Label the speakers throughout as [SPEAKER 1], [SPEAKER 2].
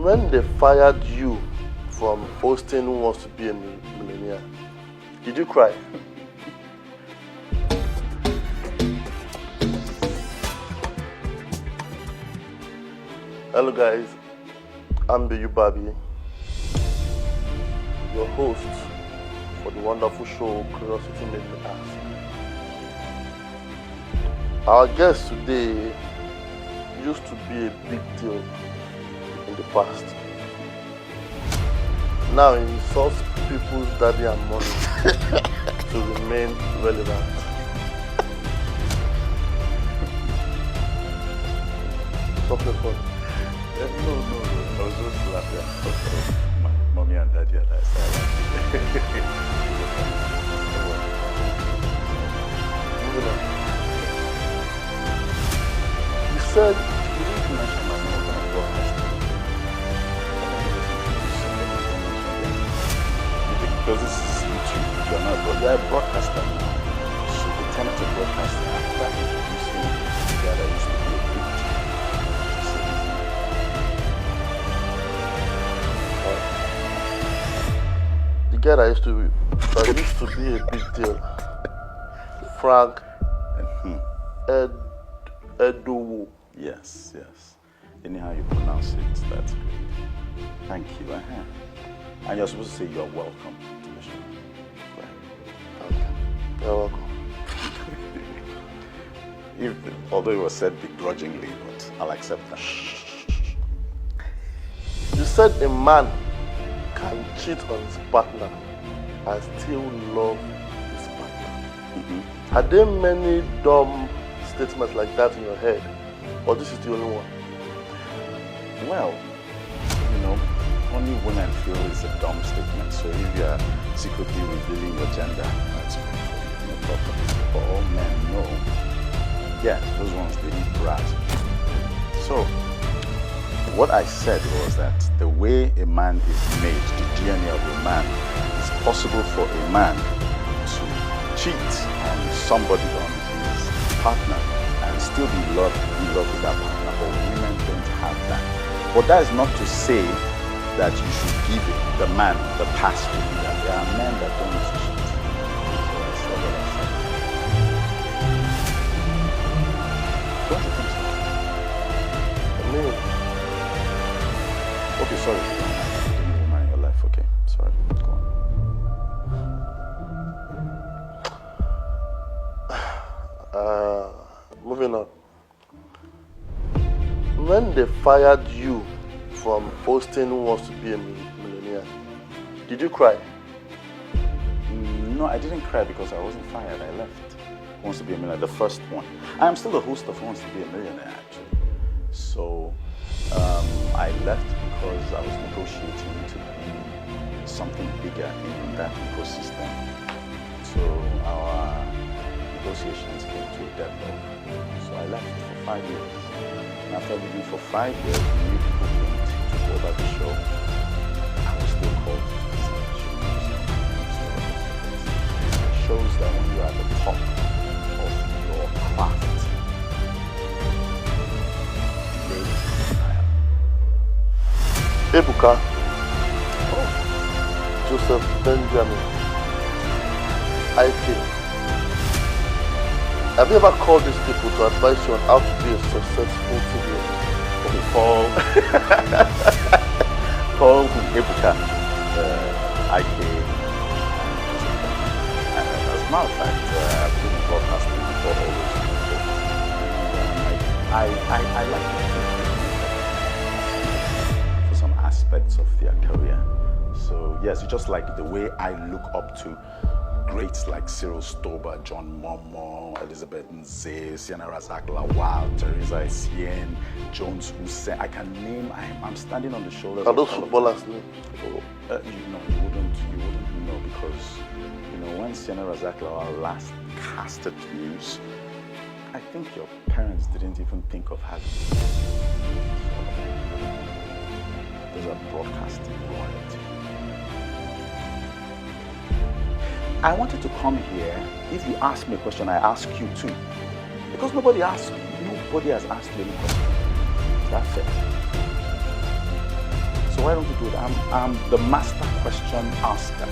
[SPEAKER 1] When they fired you from hosting Who Wants to Be a Millionaire, did you cry? Hello guys, I'm BaeU, your host for the wonderful show Curiosity Made Me Ask. Our guest today used to be a big deal in the past. Now he insults people's daddy and mommy to remain relevant. Something funny.
[SPEAKER 2] No, I was just laughing at my mommy and daddy at that side.
[SPEAKER 1] Moving on. You said
[SPEAKER 2] You didn't mention my mom on broadcasting. Because this is YouTube, you're not you're a broadcaster now. So the tenant of broadcasting after introducing the guy that used to be a big deal.
[SPEAKER 1] the guy that used to be a big deal, Frank Idoho.
[SPEAKER 2] Yes. Anyhow you pronounce it, that's great. Thank you. And you're supposed to say you're welcome to the show. Go ahead.
[SPEAKER 1] Okay. You're welcome.
[SPEAKER 2] Although it was said begrudgingly, but I'll accept that.
[SPEAKER 1] You said a man can cheat on his partner and still love his partner. Are there many dumb statements like that in your head, or this is the only one?
[SPEAKER 2] Well, only women feel it's a dumb statement. So if you are secretly revealing your gender, that's good for you, no problem. But all men know, those ones, they need brat. So what I said was that the way a man is made, the DNA of a man, it's possible for a man to cheat on somebody, on his partner, and still be in love with that partner. But women don't have that. But that is not to say that you should give the man the pass to do that. There are men that don't cheat. So I said what I said. Don't you think so?
[SPEAKER 1] No.
[SPEAKER 2] Okay, sorry. You didn't woman in your life. Okay, sorry. Go
[SPEAKER 1] on. Moving on. When they fired you from hosting Who Wants to Be a Millionaire, did you cry?
[SPEAKER 2] No, I didn't cry because I wasn't fired. I left Who Wants to Be a Millionaire, the first one. I am still the host of Who Wants to Be a Millionaire, actually. So I left because I was negotiating to be something bigger in that ecosystem. So our negotiations came to a deadlock. So I left for 5 years. And after leaving for 5 years, new people came to take over the show. I was still called. It shows that when you're at the top of your craft,
[SPEAKER 1] Ebuka, Joseph Benjamin, IK. Have you ever called these people to advise you on how to be a successful TV host?
[SPEAKER 2] Okay, Paul Ebuka, IK, and as a matter of fact, I've been in broadcasting before all those people. And I like to for some aspects of their career. So yes, it's just like the way I look up to greats like Cyril Stober, John Momo, Elizabeth Nze, Sienna Razak Lawal, Teresa Essien, Jones Hussein. I can name. I'm standing on the shoulders.
[SPEAKER 1] Are those footballers' names?
[SPEAKER 2] You wouldn't know because when Sienna Razak Lawal last casted news, I think your parents didn't even think of having it. Those are broadcasting royalty. I wanted to come here. If you ask me a question, I ask you too. Because nobody has asked you any question. Is that fair? So why don't you do it? I'm the master question asker.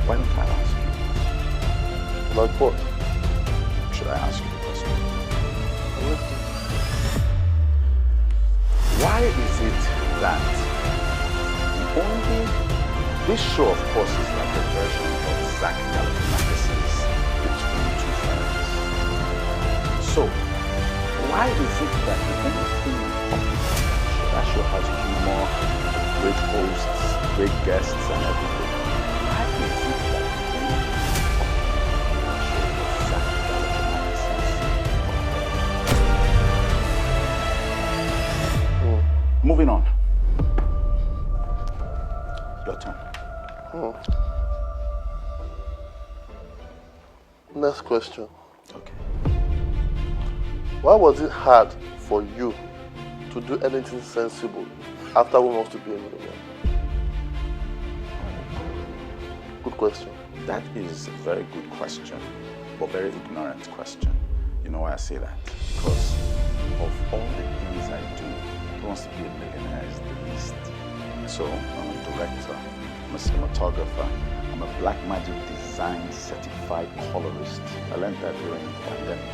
[SPEAKER 2] Why don't I ask you?
[SPEAKER 1] Like what?
[SPEAKER 2] Should I ask you the question?
[SPEAKER 1] I'm listening.
[SPEAKER 2] Why is it that this show, of course, is like a version of Zach Galifianakis's Between Two Ferns. So, why is it that the only thing that show has humor, great hosts, great guests, and everything? Why is it that the only thing that show is Zach Galifianakis's? Moving on. Your turn.
[SPEAKER 1] Next question.
[SPEAKER 2] Okay.
[SPEAKER 1] Why was it hard for you to do anything sensible after Who Wants to Be a Millionaire? Good question.
[SPEAKER 2] That is a very good question, but very ignorant question. You know why I say that? Because of all the things I do, Who Wants to Be a Millionaire is the least. So I'm a director, I'm a cinematographer, I'm a Black Magic Design certified colorist. I learned that during the pandemic.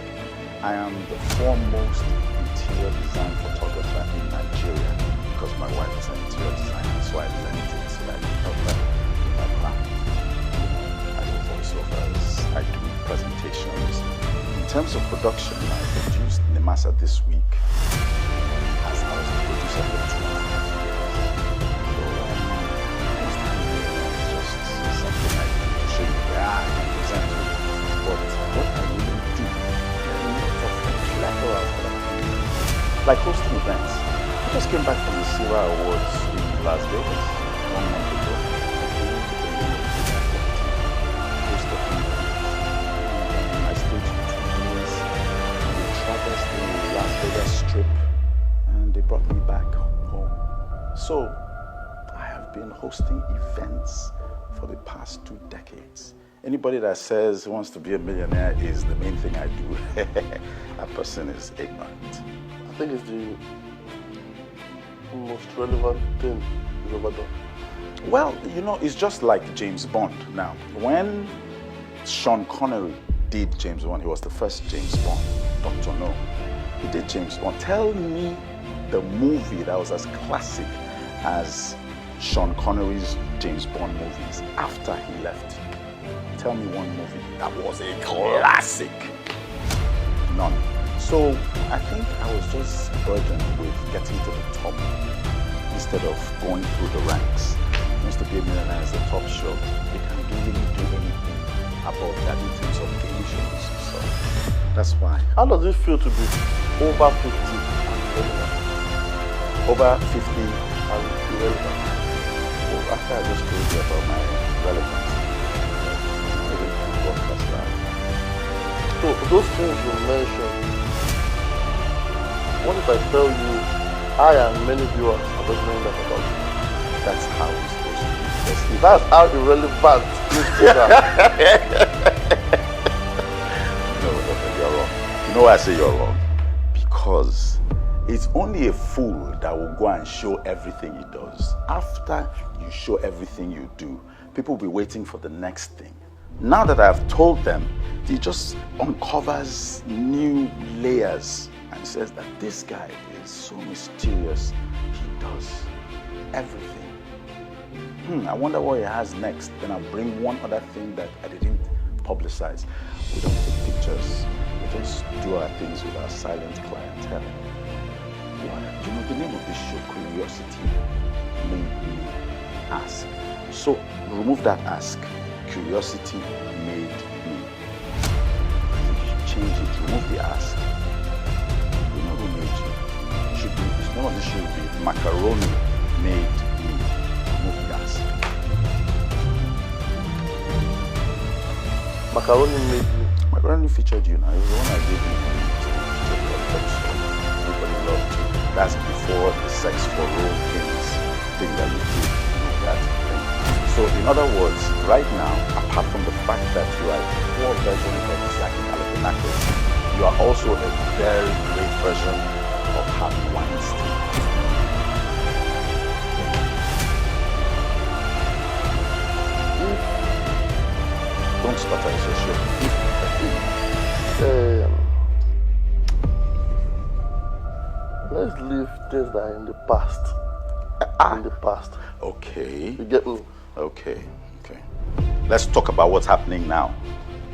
[SPEAKER 2] I am the foremost interior design photographer in Nigeria because my wife is an interior designer, so I learned it so that I can help her in my craft. I do voiceovers, I do presentations. In terms of production, I produced Nemasa this week as I was a producer for 2.5 years. So, it's just something I do to show you where I can present you. But what I really do, like hosting events. I just came back from the SIRA Awards in Las Vegas 1 month ago. I stayed 2 days. We traversed the Las Vegas Strip and they brought me back home. So I have been hosting events for the past 2 decades. Anybody that says he wants to be a millionaire is the main thing I do. That person is ignorant.
[SPEAKER 1] I think it's the most relevant thing you've ever done.
[SPEAKER 2] Well, you know, it's just like James Bond. Now, when Sean Connery did James Bond, he was the first James Bond, Dr. No. He did James Bond. Tell me the movie that was as classic as Sean Connery's James Bond movies after he left. Tell me one movie that was a classic. None. So I think I was just burdened with getting to the top instead of going through the ranks. Wants to Be a Millionaire is the top show. They can't really do anything about that in terms of game shows. So that's why.
[SPEAKER 1] How does it feel to be over 50 and irrelevant?
[SPEAKER 2] Over 50
[SPEAKER 1] And irrelevant.
[SPEAKER 2] well, after I just told you about my relevance.
[SPEAKER 1] So those things you mentioned, what if I tell you I and many viewers are just knowing that about you?
[SPEAKER 2] That's how it's supposed to be.
[SPEAKER 1] That's how irrelevant this program.
[SPEAKER 2] No, you're wrong. You know why I say you're wrong? Because it's only a fool that will go and show everything he does. After you show everything you do, people will be waiting for the next thing. Now that I've told them, he just uncovers new layers and says that this guy is so mysterious. He does everything. I wonder what he has next. Then I'll bring one other thing that I didn't publicize. We don't take pictures. We just do our things with our silent clientele. Do you know the name of this show? Curiosity Made Me Ask. So remove that ask. Curiosity Made Me. I think you should change it. Remove the ask. You know who made you. It should be, the name of this should be Macaroni Made Me. Remove the ask.
[SPEAKER 1] Macaroni Made Me.
[SPEAKER 2] Macaroni featured you now. It was the one I gave you. Everybody loved you. That's before the sex for role thing that you did. That thing. So in other words, right now, apart from the fact that you are a poor version of Zach Galifianakis, you are also a very great version of Harvey Weinstein.
[SPEAKER 1] that are in the past. In the past.
[SPEAKER 2] Okay.
[SPEAKER 1] You get me?
[SPEAKER 2] Okay. Let's talk about what's happening now.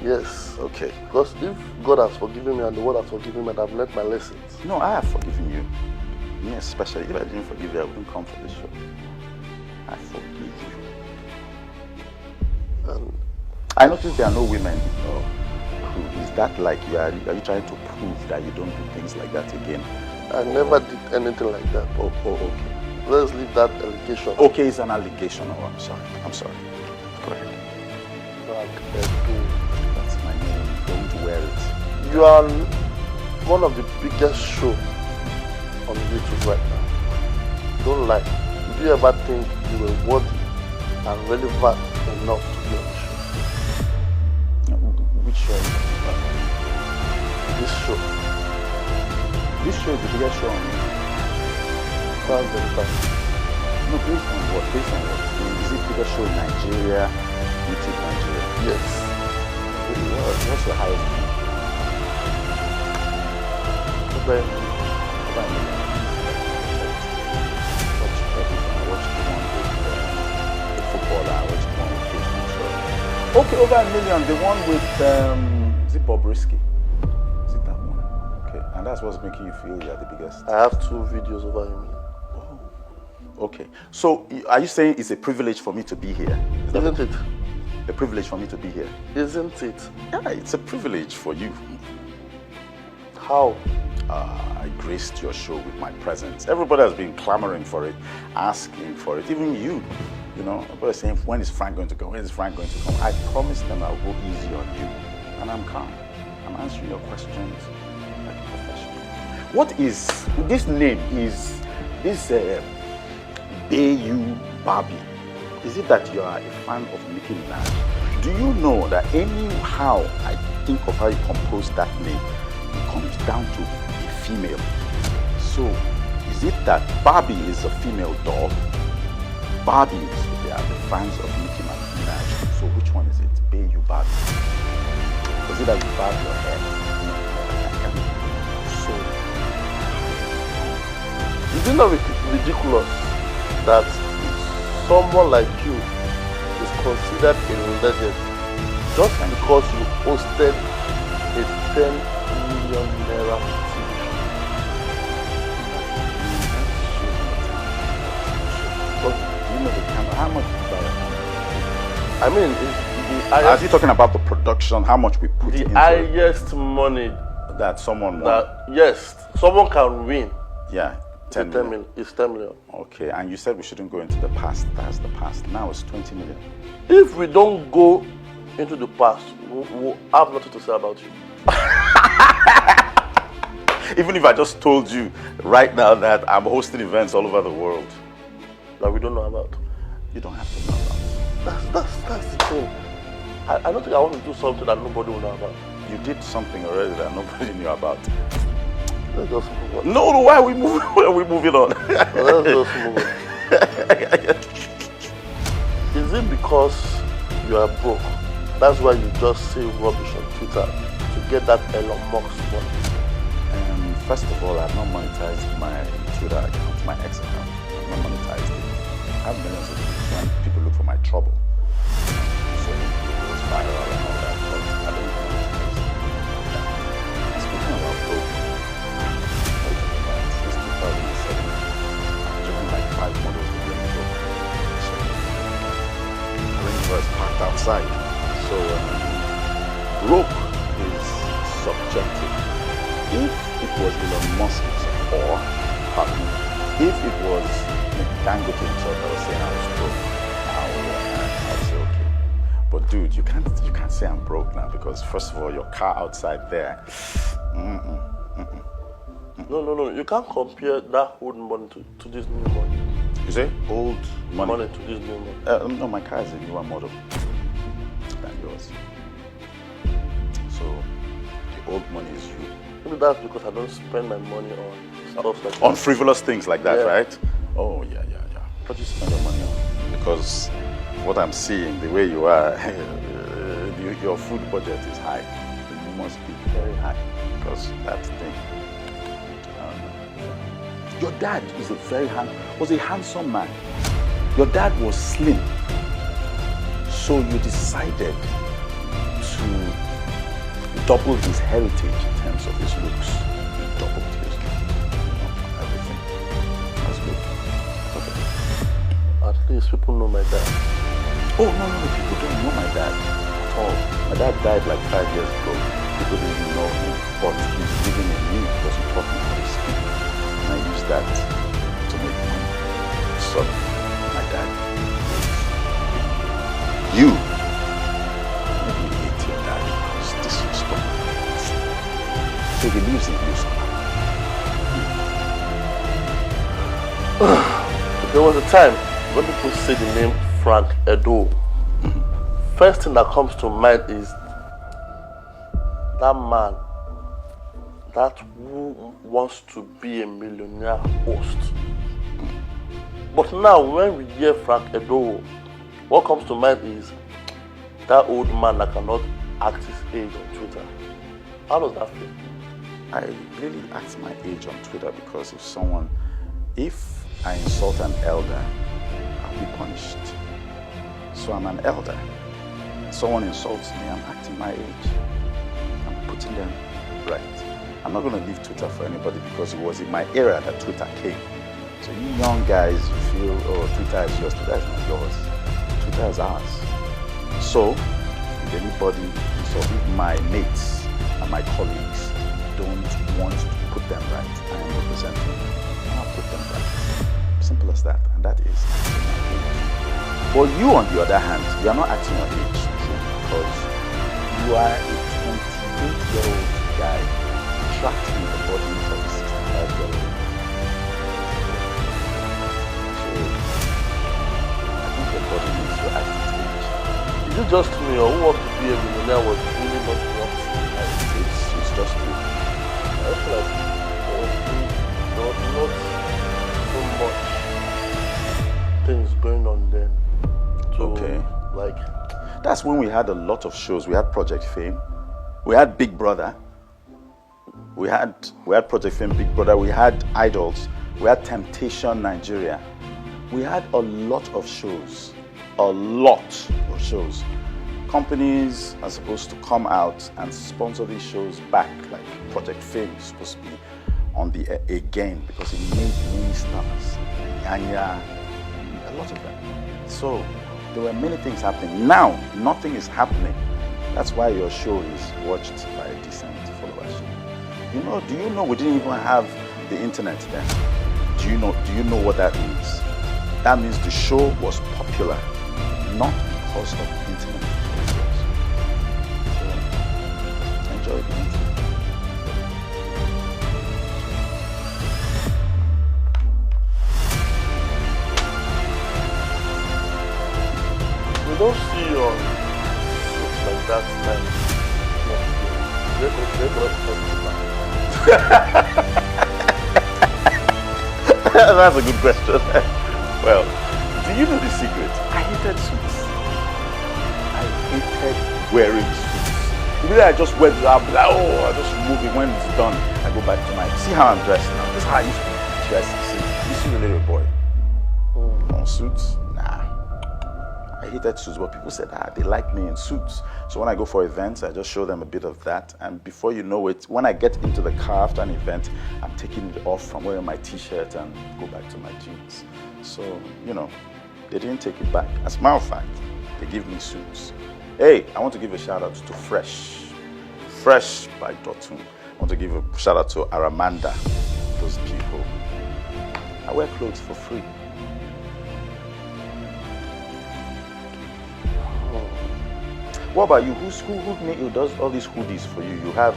[SPEAKER 1] Yes.
[SPEAKER 2] Okay.
[SPEAKER 1] Because if God has forgiven me and the world has forgiven me and I've learned my lessons.
[SPEAKER 2] No, I have forgiven you. Me especially. If I didn't forgive you, I wouldn't come for this show. I forgive you.
[SPEAKER 1] And
[SPEAKER 2] I noticed there are no women in your crew. Is that like are you trying to prove that you don't do things like that again?
[SPEAKER 1] I never did anything like that.
[SPEAKER 2] Oh, okay.
[SPEAKER 1] Let's leave that allegation.
[SPEAKER 2] Okay, it's an allegation. Oh, I'm sorry. Go ahead.
[SPEAKER 1] Frank Idoho.
[SPEAKER 2] That's my name. Don't wear it.
[SPEAKER 1] You are one of the biggest shows on YouTube right now. Don't lie. Do you ever think you were worthy and relevant enough to be on the show?
[SPEAKER 2] Which show is that?
[SPEAKER 1] This show.
[SPEAKER 2] This show is the biggest show on YouTube.
[SPEAKER 1] Frank Idoho.
[SPEAKER 2] No, based on what? Is it biggest show in Nigeria? YouTube Nigeria?
[SPEAKER 1] Yes.
[SPEAKER 2] What's your highest view?
[SPEAKER 1] Okay.
[SPEAKER 2] Over a million. Watch everything. I watched the one with the footballer. I watched the one with Jason Shaw. Okay, over a million. The one with is it Bob Risky? Is it that one? Okay, and that's what's making you feel you're the biggest.
[SPEAKER 1] I have 2 videos over a million.
[SPEAKER 2] Okay, so are you saying it's a privilege for me to be here?
[SPEAKER 1] Isn't it?
[SPEAKER 2] A privilege for me to be here?
[SPEAKER 1] Isn't it?
[SPEAKER 2] Yeah, it's a privilege for you.
[SPEAKER 1] How?
[SPEAKER 2] I graced your show with my presence. Everybody has been clamoring for it, asking for it. Even you, everybody saying, when is Frank going to come? When is Frank going to come? I promised them I'll go easy on you, and I'm calm. I'm answering your questions like a professional. What is this name? Is this BaeU Barbie? Is it that you are a fan of Nicki Minaj? Do you know that anyhow I think of how you compose that name, it comes down to a female? So is it that Barbie is a female dog? Barbies, they are the fans of Nicki Minaj. So which one is it? BaeU Barbie? Is it that you barb your hair? So
[SPEAKER 1] is it not ridiculous that someone like you is considered a legend just because you hosted a 10 million naira TV show?
[SPEAKER 2] But do you know the camera? How much is that?
[SPEAKER 1] I mean,
[SPEAKER 2] are you talking about the production? How much we put into
[SPEAKER 1] the highest money
[SPEAKER 2] that someone won?
[SPEAKER 1] that yes, someone can win.
[SPEAKER 2] Yeah. 10 million.
[SPEAKER 1] It's 10 million.
[SPEAKER 2] Okay, and you said we shouldn't go into the past. That's the past. Now it's 20 million.
[SPEAKER 1] If we don't go into the past, we'll have nothing to say about you.
[SPEAKER 2] Even if I just told you right now that I'm hosting events all over the world
[SPEAKER 1] that we don't know about.
[SPEAKER 2] You don't have to know about.
[SPEAKER 1] That's the thing. I don't think I want to do something that nobody will know about.
[SPEAKER 2] You did something already that nobody knew about.
[SPEAKER 1] Let's just move on.
[SPEAKER 2] No, why are we moving on?
[SPEAKER 1] Let's just move on. Is it because you are broke? That's why you just say rubbish on Twitter to get that Elon Musk money?
[SPEAKER 2] First of all, I've not monetized my Twitter account, my ex account. I've not monetized it. I have millions of views when people look for my trouble. So it was viral and all that, but I don't monetize it. Speaking about broke, since 2007, I've driven like 5 models to get me broke. So Range Rover is parked outside. So broke is subjective. If it was Elon Musk or if it was Dangote himself that was saying I was broke, I would say okay. But dude, you can't say I'm broke now because first of all, your car outside there.
[SPEAKER 1] No. You can't compare that old money to this new money.
[SPEAKER 2] You say old money
[SPEAKER 1] to this new money?
[SPEAKER 2] No, my car is a newer model than yours. So the old money is you.
[SPEAKER 1] Maybe that's because I don't spend my money on stuff like that.
[SPEAKER 2] On frivolous things like that,
[SPEAKER 1] Yeah.
[SPEAKER 2] right? Oh, yeah. What do you spend your money on? Because what I'm seeing, the way you are, your food budget is high. It must be very high because that thing. Your dad is was a handsome man. Your dad was slim. So you decided to double his heritage in terms of his looks. You doubled his everything. That's good. Okay.
[SPEAKER 1] At least people know my dad.
[SPEAKER 2] Oh, no, people don't know my dad at all. My dad died like 5 years ago. People didn't even know him, but he's living in me because he taught me how to speak. And I use that to make money. So, my dad is you. Maybe you hate your dad because this is stop. So he lives in you somehow.
[SPEAKER 1] There was a time when people say the name Frank Idoho. First thing that comes to mind is that man that who wants to be a millionaire host. But now when we hear Frank Idoho, what comes to mind is that old man that cannot act his age on Twitter. How does that feel?
[SPEAKER 2] I really act my age on Twitter because if I insult an elder, I'll be punished. So I'm an elder. Someone insults me, I'm acting my age. I'm putting them right. I'm not going to leave Twitter for anybody because it was in my era that Twitter came. So you young guys, you feel, oh, Twitter is yours. Twitter is not yours. Twitter is ours. So, if anybody, so if my mates and my colleagues don't want to put them right, I am representing them. I'll put them right. Simple as that. And that is acting my age. But you, on the other hand, you are not acting your age true because you are a 28-year-old guy trapped in the body of a 65-year-old. So, I think your body needs to act its age.
[SPEAKER 1] Is it just me or who wants to be a millionaire was really not what?
[SPEAKER 2] It's just you.
[SPEAKER 1] I feel like there was not so much things going on then.
[SPEAKER 2] Okay.
[SPEAKER 1] Like,
[SPEAKER 2] that's when we had a lot of shows. We had Project Fame. We had Big Brother. We had Project Fame, Big Brother. We had Idols. We had Temptation Nigeria. We had a lot of shows. A lot of shows. Companies are supposed to come out and sponsor these shows back. Like Project Fame is supposed to be on the air again because it made many stars. Anya, a lot of them. So there were many things happening. Now, nothing is happening. That's why your show is watched by a decent followership. Do you know we didn't even have the internet then? Do you know what that means? That means the show was popular, not because of the internet. So, enjoy the internet.
[SPEAKER 1] we don't see you on suits like that time.
[SPEAKER 2] That's a good question. Well, do you know the secret? I hated suits. I hated wearing suits. Immediately I just wear it, I'll be like, oh, I just remove it. When it's done, I go back to see how I'm dressed now. This is how I used to dress. You see the little boy. On suits? Nah. I hated suits, but people said, they like me in suits. So when I go for events, I just show them a bit of that. And before you know it, when I get into the car after an event, I'm taking it off from wearing my t-shirt and go back to my jeans. So, they didn't take it back. As a matter of fact, they give me suits. Hey, I want to give a shout out to Fresh by Dotun. I want to give a shout out to Aramanda, those people. I wear clothes for free. What about you? Who does all these hoodies for you? You have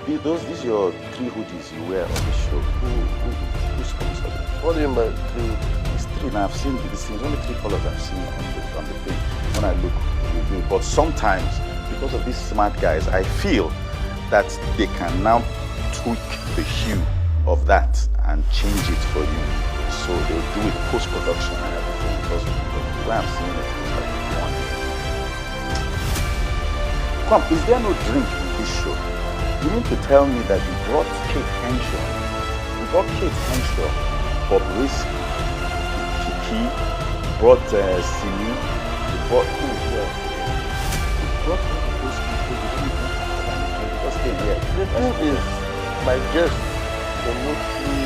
[SPEAKER 2] these are your 3 hoodies you wear on the show. Who sponsored it?
[SPEAKER 1] What do you mean by 3?
[SPEAKER 2] It's 3 now. I've seen these things. Only 3 colors I've seen on the thing when I look review. But sometimes, because of these smart guys, I feel that they can now tweak the hue of that and change it for you. So they'll do it post-production and everything. Because the way I'm seeing it, it's like one. Come, is there no drink in this show? You mean to tell me that you brought Kate Henshaw? You brought Kate Henshaw bought whiskey, Kiki, brought Simi, he brought who else? He brought all of those people who didn't even have anything because they here.
[SPEAKER 1] The thing is, my guests, they mostly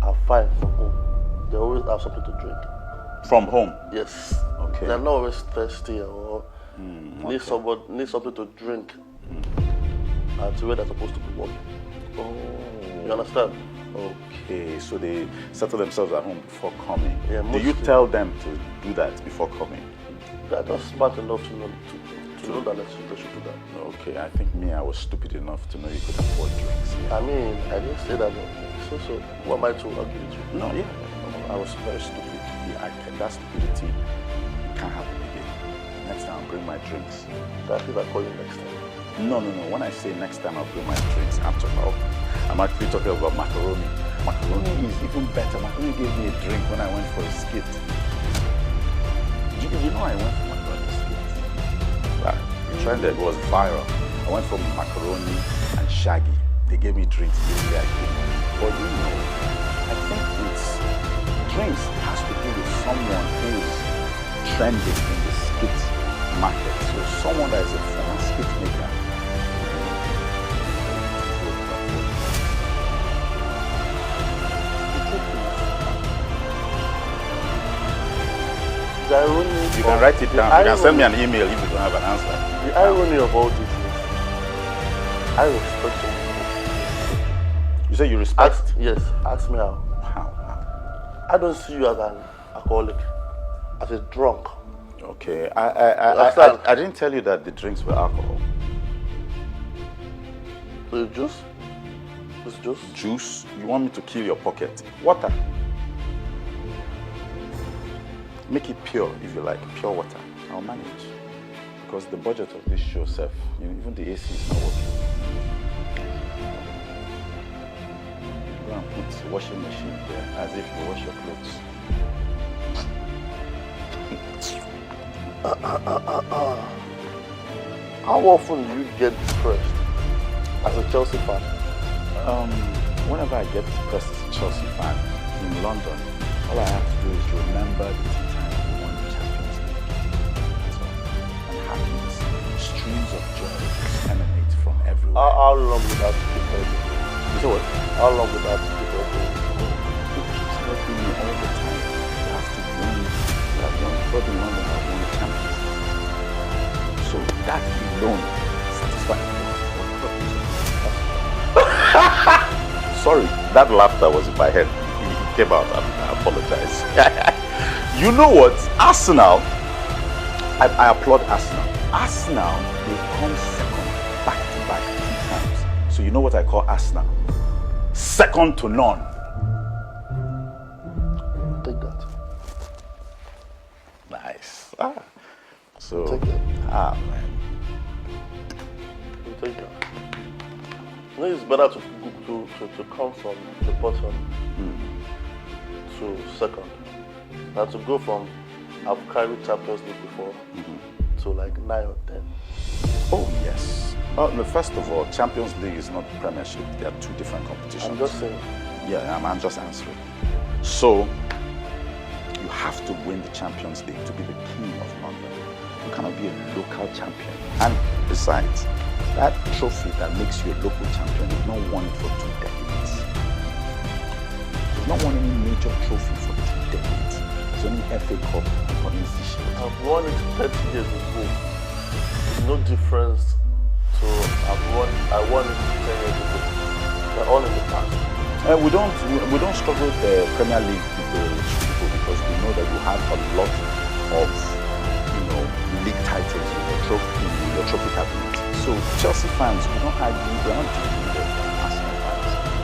[SPEAKER 1] are fine from home. They always have something to drink.
[SPEAKER 2] From home?
[SPEAKER 1] Yes.
[SPEAKER 2] Okay.
[SPEAKER 1] They're not always thirsty or need something to drink to where they're supposed to be working.
[SPEAKER 2] Oh.
[SPEAKER 1] You understand?
[SPEAKER 2] Okay, so they settle themselves at home before coming.
[SPEAKER 1] Yeah,
[SPEAKER 2] do you tell them to do that before coming?
[SPEAKER 1] They're just smart enough to know that they should do that.
[SPEAKER 2] Okay, I think I was stupid enough to know you could afford drinks.
[SPEAKER 1] I mean, I didn't say that. So what am I to argue with you?
[SPEAKER 2] No, I was very stupid. That stupidity can't happen again. Next time I'll bring my drinks.
[SPEAKER 1] That's if I call you next time.
[SPEAKER 2] No. When I say next time I'll bring my drinks, I'm actually talking about macaroni. Macaroni is even better. Macaroni gave me a drink when I went for a skit. You know I went for macaroni skit. The trend that was viral. I went for macaroni and Shaggy. They gave me drinks. But I think drinks has to do with someone who is trending in the skit market. So someone that is a former skit maker.
[SPEAKER 1] The irony
[SPEAKER 2] you can write it down. You can send me an email if you don't have an answer.
[SPEAKER 1] The irony of all this is, I respect you.
[SPEAKER 2] You say you respect?
[SPEAKER 1] Yes. Ask me how.
[SPEAKER 2] How?
[SPEAKER 1] I don't see you as an alcoholic, as a drunk.
[SPEAKER 2] Okay. I didn't tell you that the drinks were alcohol.
[SPEAKER 1] The juice? This juice?
[SPEAKER 2] Juice? You want me to kill your pocket? Water. Make it pure if you like, pure water. I'll manage. Because the budget of this show, Seth, even the AC is not working. Go and put the washing machine there as if you wash your clothes.
[SPEAKER 1] How often do you get depressed as a Chelsea fan?
[SPEAKER 2] Whenever I get depressed as a Chelsea fan in London, all I have to do is remember the time we won the Champions League. That's all. And happiness, streams of joy emanate from everywhere.
[SPEAKER 1] How long would that keep helping?
[SPEAKER 2] You say what?
[SPEAKER 1] How long would that keep helping?
[SPEAKER 2] It keeps helping me all the time. You have to win. You have won. Club in London have won the Champions League. So that alone satisfies me. Sorry, that laughter was in my head. It came out. I apologize. You know what? Arsenal, I applaud Arsenal. Arsenal, they come second back-to-back 2 times. So you know what I call Arsenal? Second to none.
[SPEAKER 1] Take that.
[SPEAKER 2] Nice. So,
[SPEAKER 1] Take that.
[SPEAKER 2] man.
[SPEAKER 1] You take that. I think it's better to come from the bottom to second than to go from I've carried Champions League before to like 9 or 10.
[SPEAKER 2] Oh yes. No, first of all, Champions League is not Premiership. They are 2 different competitions.
[SPEAKER 1] I'm just saying.
[SPEAKER 2] Yeah, I'm just answering. So you have to win the Champions League to be the king of London. You cannot be a local champion. And besides, that trophy that makes you a local champion, you've not won it for 2 decades. You've not won any major trophy for 2 decades. It's only FA Cup and Community Shield.
[SPEAKER 1] I've won it 30 years ago. There's no difference to I won it 10 years ago. They're all in the past.
[SPEAKER 2] We don't struggle with the Premier League people because we know that you have a lot of league titles in your trophy cabinet. So Chelsea fans, we don't argue, we're not deluded.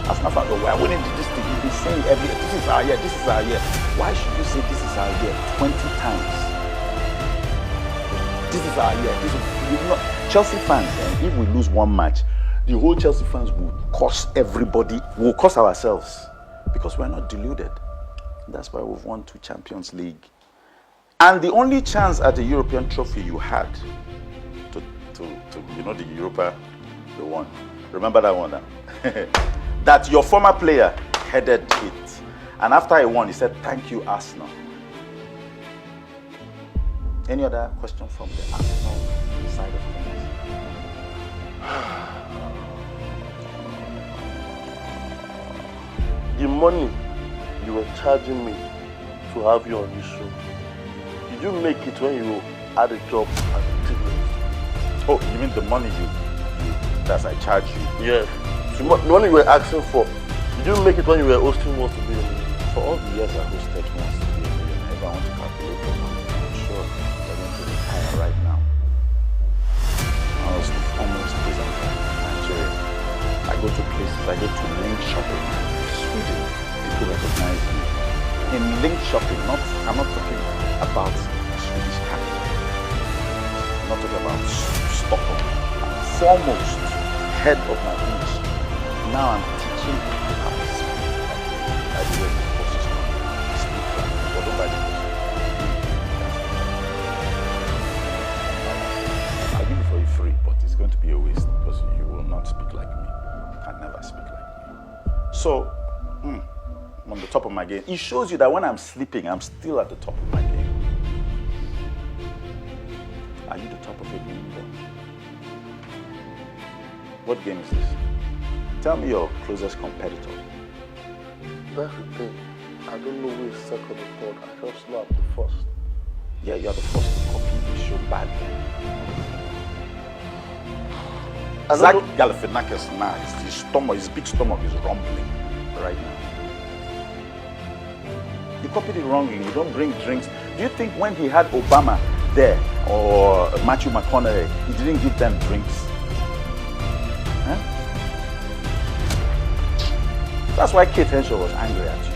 [SPEAKER 2] Arsenal fans, oh, we're winning this thing. You've been saying every year, this is our year, this is our year. Why should you say this is our year 20 times? This is our year. Chelsea fans, if we lose one match, the whole Chelsea fans will curse everybody, will curse ourselves because we're not deluded. That's why we've won 2 Champions League. And the only chance at the European trophy you had to the Europa, the one. Remember that one now? That your former player headed it And after he won, he said, "Thank you, Arsenal." Any other question from the Arsenal side of things?
[SPEAKER 1] The money you were charging me to have you on this show, did you make it when you had a job at TV?
[SPEAKER 2] Oh, you mean the money that I charge you?
[SPEAKER 1] Yes. The money you were asking for, did you make it when you were hosting Wants to Be a Millionaire?
[SPEAKER 2] For all the years I hosted Wants to Be a Millionaire, if I want to calculate the money, I'm sure they're going to retire right now. I was almost presenter in Nigeria. I go to places, I go to link shopping. Sweden, people recognize me. In link shopping, I'm not talking about Swedish capital. I'm not talking about Stockholm. Foremost head of my industry. Now I'm teaching people how to speak. I do it in courses now. Speak like but don't buy the course. I'll give it for you free, but it's going to be a waste because you will not speak like me. You can never speak like me. So, I'm on the top of my game. It shows you that when I'm sleeping, I'm still at the top of my game. Are you the top of your game, though? What game is this? Tell me your closest competitor.
[SPEAKER 1] That's the thing. I don't know who is second or third. I just know I'm the first.
[SPEAKER 2] Yeah, you're the first to copy the show badly. Zach Galifianakis now, his big stomach is rumbling right now. You copied it wrongly. You don't bring drinks. Do you think when he had Obama there or Matthew McConaughey, he didn't give them drinks? Huh? That's why Kate Henshaw was angry at you.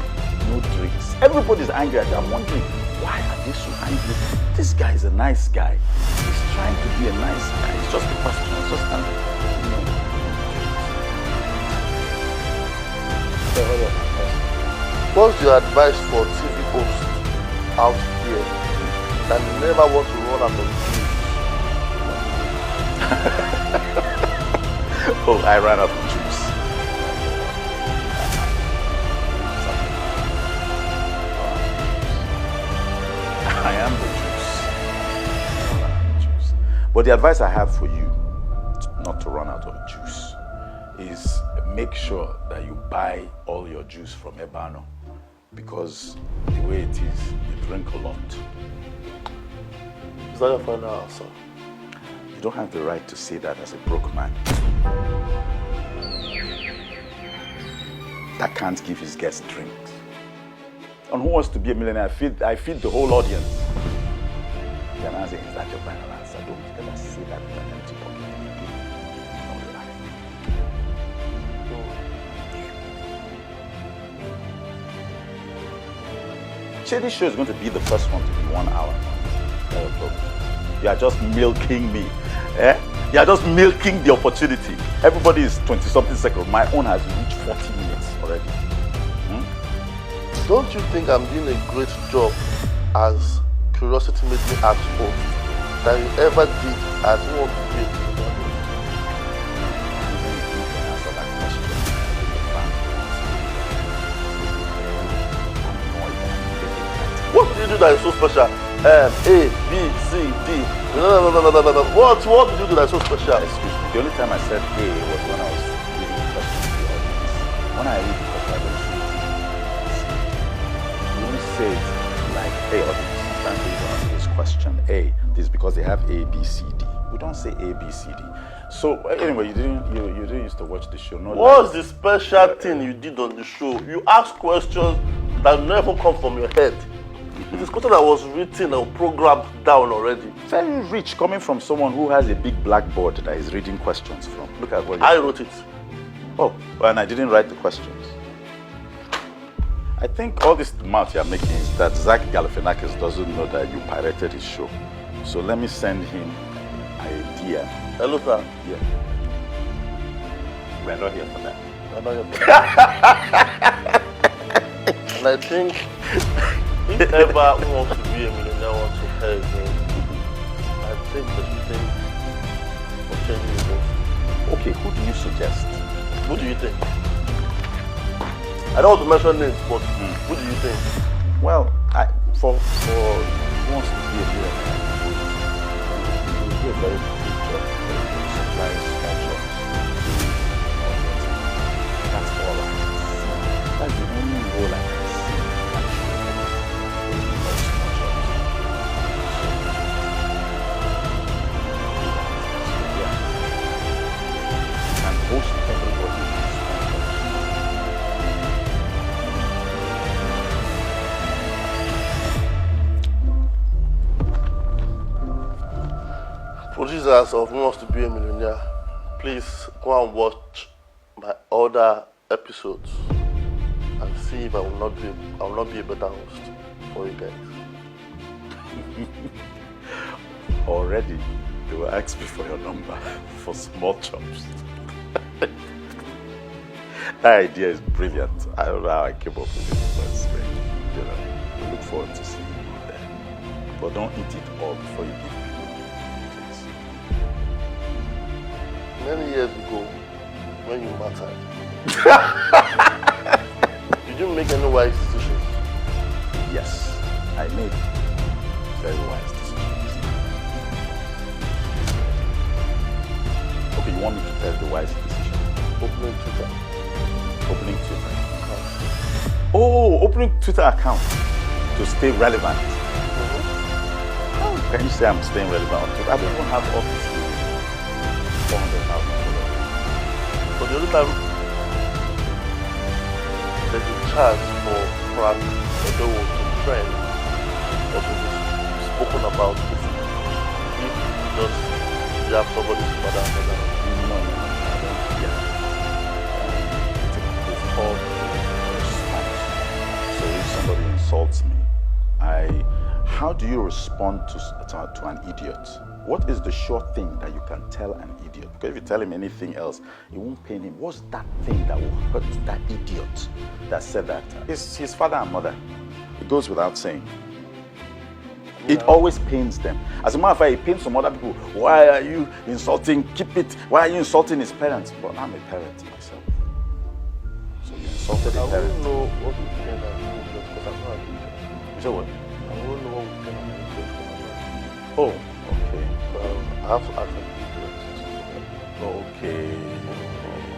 [SPEAKER 2] No drinks. Everybody's angry at you. I'm wondering, why are they so angry? This guy is a nice guy. He's trying to be a nice guy. It's just a question. It's just an,
[SPEAKER 1] What's your advice for TV hosts out here that never want to run out of juice?
[SPEAKER 2] Oh, I ran out of juice. I am the juice. But the advice I have for you not to run out of juice is make sure that you buy all your juice from Ebano, because the way it is, you drink a lot.
[SPEAKER 1] Is that your final answer?
[SPEAKER 2] You don't have the right to say that as a broke man that can't give his guests drinks. On Who Wants to Be a Millionaire, I feed the whole audience. You can answer, is that your final answer? Don't ever say that with an empty pocket again. No life. This show is going to be the first one to be 1 hour. You are just milking me. Eh? You are just milking the opportunity. Everybody is 20-something seconds. My own has reached 40 minutes already.
[SPEAKER 1] Don't you think I'm doing a great job as Curiosity Made Me Ask host than you ever did as Who Wants to Be a Millionaire?
[SPEAKER 2] Answer that question.
[SPEAKER 1] What did you do that is so special? A, B, C, D. No. What did you do that is so special?
[SPEAKER 2] Excuse me. The only time I said A was when I was reading the question to the audience. When I read the question, I don't say you only say it like, hey, audience, it's time for you to answer this question. A. This is because they have A, B, C, D. We don't say A, B, C, D. So anyway, you didn't used to watch the show. No.
[SPEAKER 1] What's the special thing you did on the show? You asked questions that never come from your head. It is question that was written or programmed down already.
[SPEAKER 2] Very rich, coming from someone who has a big blackboard that is reading questions from. Look at what
[SPEAKER 1] I wrote it.
[SPEAKER 2] Oh, and I didn't write the questions. I think all this mouth you're making is that Zach Galifianakis doesn't know that you pirated his show. So let me send him a DM.
[SPEAKER 1] Hello, sir.
[SPEAKER 2] Yeah. We're not here for that.
[SPEAKER 1] We're not here for that. And I think if ever Who Wants to Be a Millionaire wants to hear again, I think they should think of changing the host.
[SPEAKER 2] Okay, who do you suggest?
[SPEAKER 1] Who do you think? I don't want to mention names, but who do you think?
[SPEAKER 2] Well, for who wants to be a millionaire, would do a very good job to supply small jobs to audiences. That's all I can see. That's the only role I can see actually. Small jobs. Yeah. You can host everybody.
[SPEAKER 1] Producers of Who Wants to Be a Millionaire, please go and watch my other episodes and see if I will not be a better host for you guys.
[SPEAKER 2] Already, they will ask me for your number for small jobs. That idea is brilliant. I don't know how I came up with it, but we look forward to seeing you there. But don't eat it all before you give people.
[SPEAKER 1] Many years ago, when you mattered, did you make any wise decisions?
[SPEAKER 2] Yes, I made very wise decisions. Okay, you want me to tell the wise decision?
[SPEAKER 1] Opening Twitter.
[SPEAKER 2] Opening Twitter account. Oh, opening Twitter account to stay relevant. How can you say I'm staying relevant on Twitter? I don't even have up to 400,000 followers.
[SPEAKER 1] But the only time there's a chance for Frank Idoho to trend or to be spoken about if you have somebody's mother.
[SPEAKER 2] No, I don't. Yeah. It's called response. So if somebody insults me, how do you respond to an idiot? What is the sure thing that you can tell an idiot? Because if you tell him anything else, it won't pain him. What's that thing that will hurt that idiot that said that? It's his father and mother. It goes without saying. Yeah. It always pains them. As a matter of fact, it pains some other people. Why are you insulting? Keep it. Why are you insulting his parents? But I'm a parent myself. So you insulted a parent.
[SPEAKER 1] I won't know what would pain an idiot because I'm not an idiot.
[SPEAKER 2] You say what?
[SPEAKER 1] I won't know what would pain an idiot because I'm not an idiot.
[SPEAKER 2] Oh, okay.
[SPEAKER 1] I have to ask an idiot to do that.
[SPEAKER 2] Okay.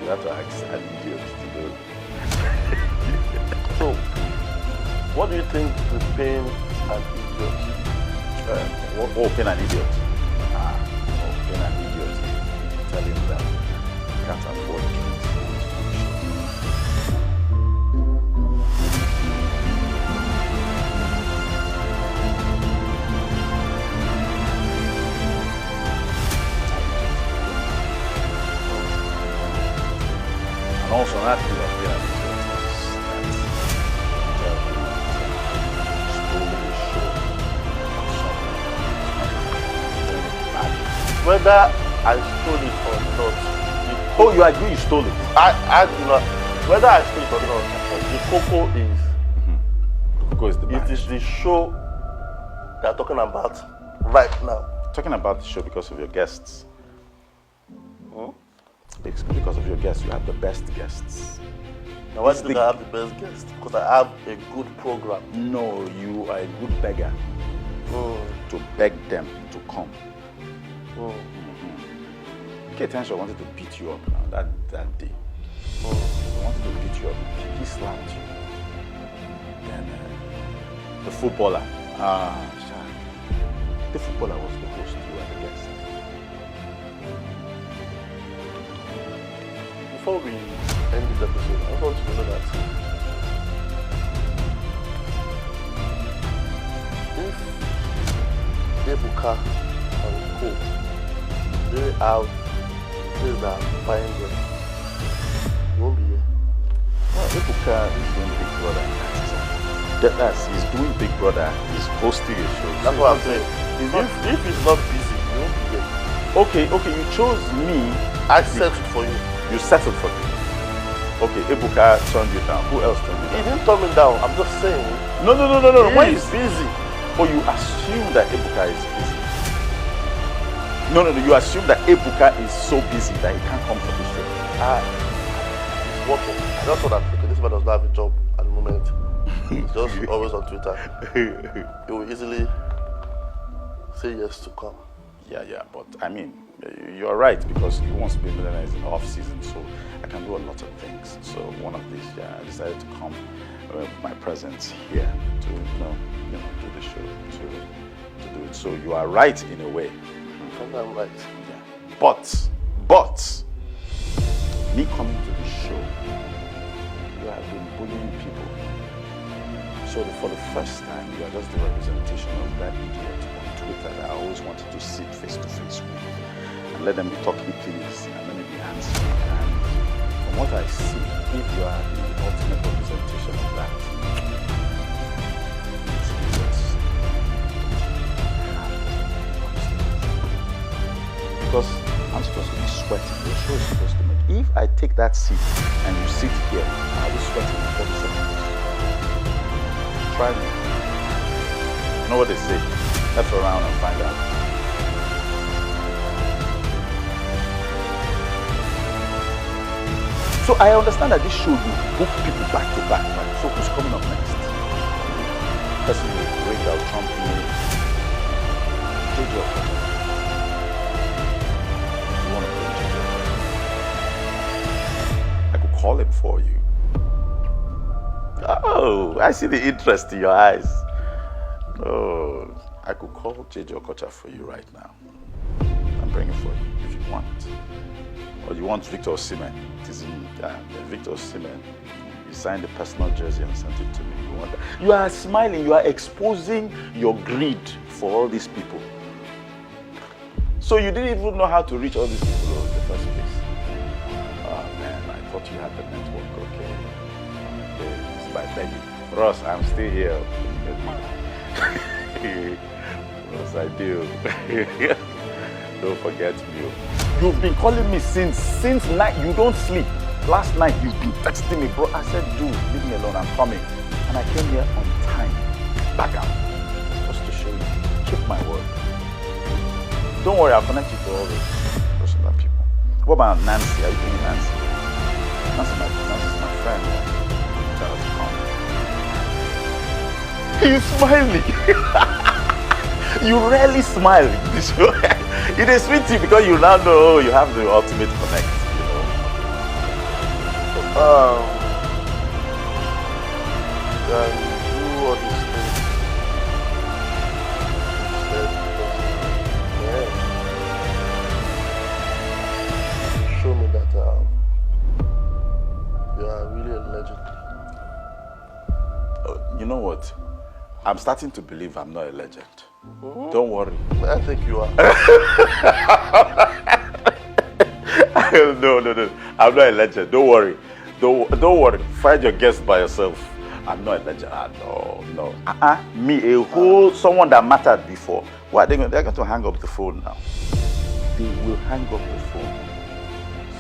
[SPEAKER 2] You have to ask an idiot to do it.
[SPEAKER 1] So, what do you think will pain an idiot?
[SPEAKER 2] What pain an idiot? Pain an idiot. Tell him that you can't afford drinks. And also not to have
[SPEAKER 1] whether I stole it or not.
[SPEAKER 2] Oh, you agree you stole it?
[SPEAKER 1] I do not. Whether I stole it or not, the cocoa is.
[SPEAKER 2] The cocoa is the
[SPEAKER 1] it is the show they are talking about right now.
[SPEAKER 2] Talking about the show because of your guests.
[SPEAKER 1] Hmm?
[SPEAKER 2] It's because of your guests. You have the best guests.
[SPEAKER 1] Now, why do I have the best guests? Because I have a good program.
[SPEAKER 2] No, you are a good beggar. To beg them to come. K-Tension wanted to beat you up now, that day. He wanted to beat you up. He slapped you. Then the footballer. The footballer was the host, you were the guest.
[SPEAKER 1] Before we end this episode, I want to know that if Ebuka and Co, they have things that are buying them, you won't be here.
[SPEAKER 2] Well, Ebuka is doing Big Brother. He's doing Big Brother. He's hosting a show.
[SPEAKER 1] That's what I'm saying. If he's not busy, you won't be here.
[SPEAKER 2] Okay, you chose me.
[SPEAKER 1] I settled for you.
[SPEAKER 2] You settled for me. Okay, Ebuka turned you down. Who else turned you down?
[SPEAKER 1] He didn't turn me down. I'm just saying.
[SPEAKER 2] No.
[SPEAKER 1] When he's busy.
[SPEAKER 2] Oh, you assume that Ebuka is busy. No. You assume that Ebuka is so busy that he can't come for this show.
[SPEAKER 1] He's working. I just thought that, okay, this Christopher does not have a job at the moment. He's just always on Twitter. He will easily say yes to come.
[SPEAKER 2] Yeah, but I mean, you're right, because he wants to be a millionaire in the off season, so I can do a lot of things. So one of these, I decided to come with my presence here to, do the show, to do it. So you are right in a way.
[SPEAKER 1] I'm right.
[SPEAKER 2] Yeah. But me coming to the show, you have been bullying people. So for the first time, you are just the representation of that idiot on Twitter that I always wanted to sit face to face with and let them be talking things and let me be answering. And from what I see, if you are the ultimate representation of that, it's idiots. Because I'm supposed to be sweating. Your show is supposed to make. If I take that seat and you sit here, I'll be sweating in 30 seconds. Try me. You know what they say? Let's go around and find out. So I understand that this show will book people back to back. So who's coming up next? Person will bring out Trump in JJ. Call him for you. Oh, I see the interest in your eyes. Oh, I could call JJ Okocha for you right now. I'm bringing for you if you want. Or you want Victor Osimhen? It is in Victor Osimhen. You signed a personal jersey and sent it to me. You want that? You are smiling. You are exposing your greed for all these people. So you didn't even know how to reach all these people in the first place. I thought you had the network, okay. It's by BaeU. Ross, I'm still here. Ross, I do. Don't forget me. You've been calling me since night. You don't sleep. Last night, you've been texting me, bro. I said, dude, leave me alone. I'm coming. And I came here on time. Back out. Just to show you. Keep my word. Don't worry, I'll connect you to all those personal people. What about Nancy? Are you doing Nancy? Nancy's my friend. Tell her to come. He's smiling. You rarely smile in this show. It is sweet to you because you now know you have the ultimate connect, you know.
[SPEAKER 1] Can do all these things. Show me that you are really a legend.
[SPEAKER 2] You know what? I'm starting to believe I'm not a legend. Don't worry.
[SPEAKER 1] I think you are.
[SPEAKER 2] No. I'm not a legend. Don't worry. Don't worry. Find your guest by yourself. I'm not a legend. No. Me, a whole someone that mattered before. What they're going to hang up the phone now. They will hang up the phone.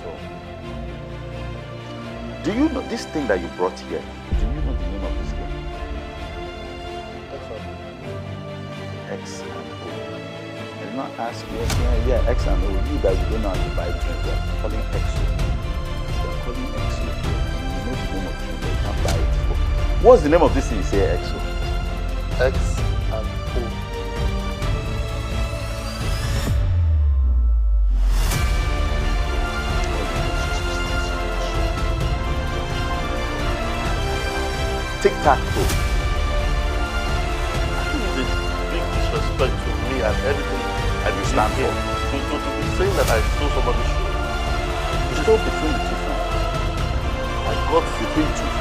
[SPEAKER 2] So, do you know this thing that you brought here? Do you know the name of this game? X and O. I did not ask you. Yeah, X and O. You guys don't know how to buy drink. They're calling XO. They're calling XO. You know the name of drink, but you can't buy it for. What's the name of this thing you say XO?
[SPEAKER 1] X and O.
[SPEAKER 2] Tic-tac-toe.
[SPEAKER 1] Respect to me and everything I
[SPEAKER 2] you stand for.
[SPEAKER 1] To be saying that I stole somebody's show.
[SPEAKER 2] You stole between the two friends.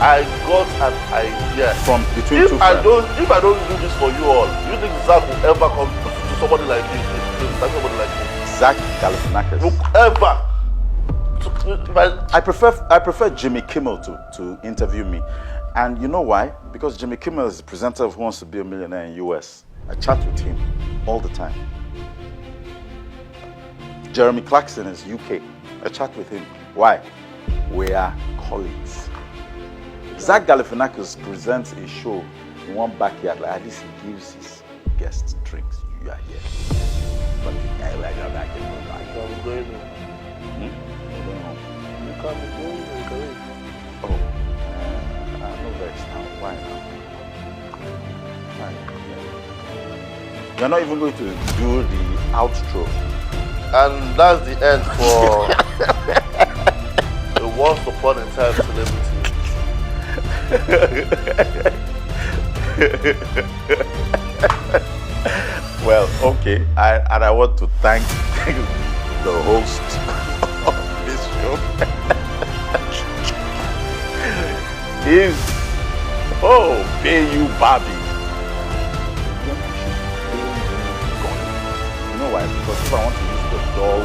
[SPEAKER 1] I got an idea
[SPEAKER 2] from between two friends.
[SPEAKER 1] If I don't do this for you all, do you think Zach will ever come to somebody like you? Somebody like you?
[SPEAKER 2] Zach Galifianakis.
[SPEAKER 1] Ever.
[SPEAKER 2] I prefer Jimmy Kimmel to interview me, and you know why? Because Jimmy Kimmel is the presenter of Who Wants to Be a Millionaire in US. I chat with him all the time. Jeremy Clarkson is UK. I chat with him. Why? We are colleagues. Zach Galifianakis presents a show in one backyard. Like at least he gives his guests drinks. You are here. But
[SPEAKER 1] I'm going home.
[SPEAKER 2] You're going home.
[SPEAKER 1] You can't be going home.
[SPEAKER 2] Oh. no vex now. Why now? Why? You're not even going to do the outro.
[SPEAKER 1] And that's the end for the once upon a time celebrity.
[SPEAKER 2] Well, okay. I want to thank the host of this show. Is BaeU Barbie. You know why? Because if I want to use the doll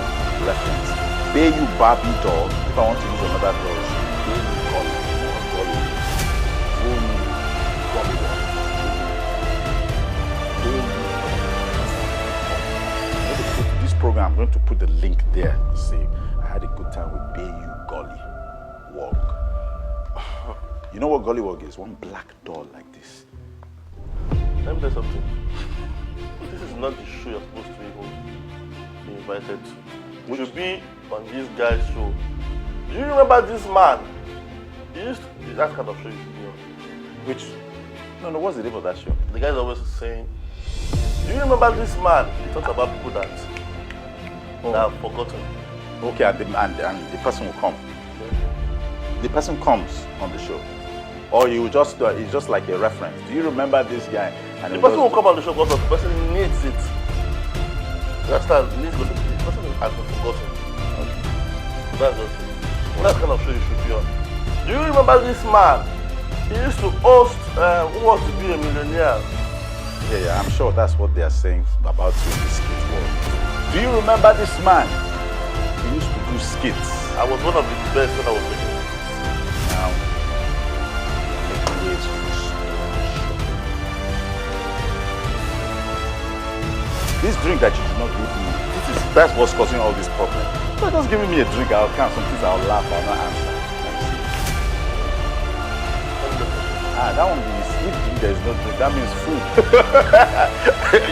[SPEAKER 2] reference, BaeU Barbie doll. If I want to use another doll, it's BaeU Golly. This program, I'm going to put the link there to say I had a good time with BaeU Golly Walk. You know what Gollywog is? One black doll like this.
[SPEAKER 1] Let me tell you something. This is not the show you're supposed to even be invited to. You should be on this guy's show. Do you remember this man? That kind of show you should be on.
[SPEAKER 2] Which? No, what's the name of that show?
[SPEAKER 1] The guy's always saying, do you remember this man? He talks about people that have forgotten.
[SPEAKER 2] Okay, and the person will come. The person comes on the show. Or you just it's just like a reference. Do you remember this guy? And
[SPEAKER 1] the person will come on the show because the person needs it. You understand? The person has been forgotten. Okay. So that's just it. That kind of show you should be on. Do you remember this man? He used to host Who Wants to Be a Millionaire?
[SPEAKER 2] Yeah, I'm sure that's what they are saying about you in the skit world. Do you remember this man? He used to do skits.
[SPEAKER 1] I was one of the best when I was making skits.
[SPEAKER 2] Now, making waves for the show. This drink that you did not give me, that's what's causing all this problem. So just giving me a drink, I'll count some things, I'll laugh, I'll not answer. That one is, if there is no drink, that means food.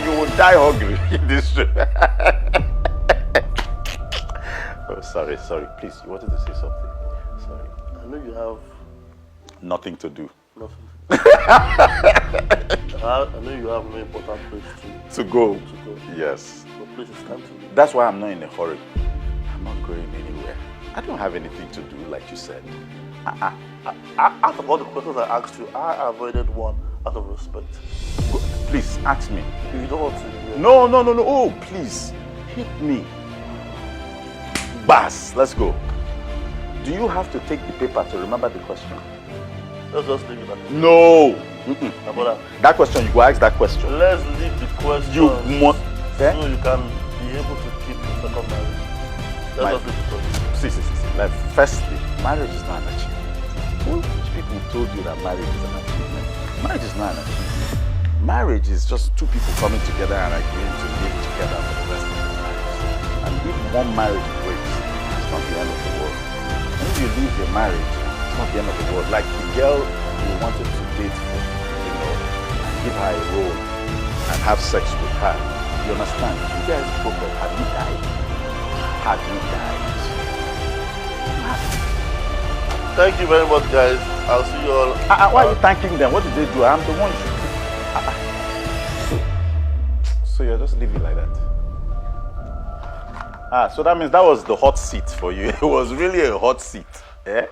[SPEAKER 2] You will die hungry in this show. Oh, sorry, please, you wanted to say something? Sorry.
[SPEAKER 1] I know you have
[SPEAKER 2] nothing to do.
[SPEAKER 1] Nothing. I know you have no important place
[SPEAKER 2] to go.
[SPEAKER 1] To go.
[SPEAKER 2] Yes.
[SPEAKER 1] The place is time to leave.
[SPEAKER 2] That's why I'm not in a hurry. I'm not going anywhere. I don't have anything to do, like you said.
[SPEAKER 1] Out of all the questions I asked you, I avoided one out of respect.
[SPEAKER 2] Please, ask me.
[SPEAKER 1] You don't want to. Yeah.
[SPEAKER 2] No. Oh, please. Hit me. Bass, let's go. Do you have to take the paper to remember the question?
[SPEAKER 1] Let's just leave it at that.
[SPEAKER 2] No. That question, you go ask that question.
[SPEAKER 1] Let's leave the question.
[SPEAKER 2] You must.
[SPEAKER 1] So you can be able to keep your second marriage. Let's just leave the question.
[SPEAKER 2] See. Like, firstly, marriage is not an achievement. Which people told you that marriage is an achievement? Marriage is not an achievement. Marriage is just two people coming together and agreeing to live together for the rest of their lives. And if one marriage breaks, it's not the end of the world. And if you leave your marriage, it's not the end of the world. Like the girl you wanted to date for, give her a role and have sex with her. You understand? You guys broke up. Have you died? Have you died?
[SPEAKER 1] Thank you very much, guys. I'll see you all.
[SPEAKER 2] Why are you thanking them? What did they do? I'm the one you should. So you're just leaving like that? So that means that was the hot seat for you. It was really a hot seat. Eh?